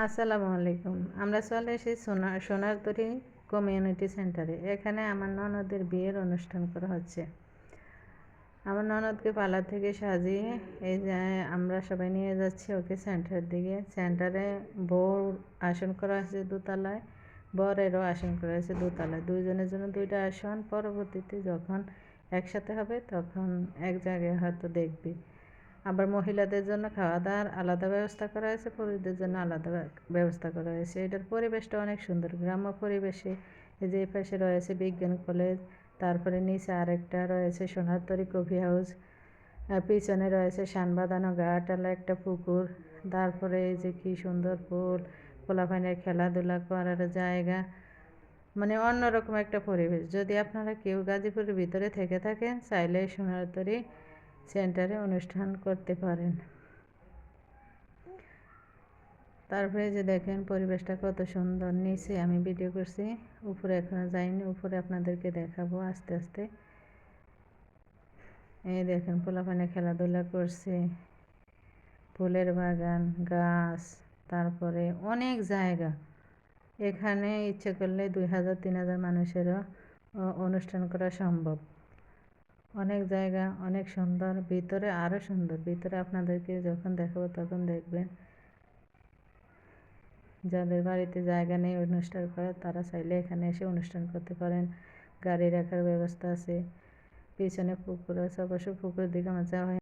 আসসালামু আলাইকুম। আমরা চলে এসেছি সোনারতরী কমিউনিটি সেন্টারে। এখানে আমার ননদের বিয়ের অনুষ্ঠান করা হচ্ছে। আমার ননদকে পার্লার থেকে সাজিয়ে এই যে আমরা সবাই নিয়ে যাচ্ছি ওকে সেন্টারের দিকে। সেন্টারে বউর আসন করা হয়েছে দোতলায়, বরেরও আসন করা হয়েছে দোতলায়। দুইজনের জন্য দুইটা আসন। পরবর্তীতে যখন একসাথে হবে তখন এক জায়গায় হয়তো দেখবি। আবার মহিলাদের জন্য খাওয়া দাওয়ার আলাদা ব্যবস্থা করা হয়েছে, পুরুষদের জন্য আলাদা ব্যবস্থা করা হয়েছে। এটার পরিবেশটা অনেক সুন্দর, গ্রাম্য পরিবেশে। এই যে এই পাশে রয়েছে বিজ্ঞান কলেজ, তারপরে নিচে আরেকটা রয়েছে সোনারতরী কফি হাউস, পিছনে রয়েছে শানবাঁধানো ঘাটালা একটা পুকুর, তারপরে এই যে কি সুন্দর ফুল, পোলাপানের খেলাধুলা করার জায়গা, মানে অন্যরকম একটা পরিবেশ। যদি আপনারা কেউ গাজীপুরের ভিতরে থেকে থাকেন, চাইলে সোনারতরী সেন্টারে অনুষ্ঠান করতে পারেন। তারপরে যে দেখেন পরিবেশটা কত সুন্দর। নিচে আমি ভিডিও করছি, উপরে এখনো যাইনি, উপরে আপনাদেরকে দেখাবো আস্তে আস্তে। এই দেখেন পোলাপানে খেলাধুলা করছে, ফুলের বাগান, গাছ, তারপরে অনেক জায়গা। এখানে ইচ্ছে করলে 2000-3000 মানুষেরও অনুষ্ঠান করা সম্ভব। অনেক জায়গা, অনেক সুন্দর, ভিতরে আরও সুন্দর। ভিতরে আপনাদেরকে যখন দেখাবো তখন দেখবেন। যাদের বাড়িতে জায়গা নেই অনুষ্ঠান করার, তারা চাইলে এখানে এসে অনুষ্ঠান করতে পারেন। গাড়ি রাখার ব্যবস্থা আছে, পিছনে পুকুর আছে। অবশ্য পুকুরের দিকে আমার যাওয়া হয়।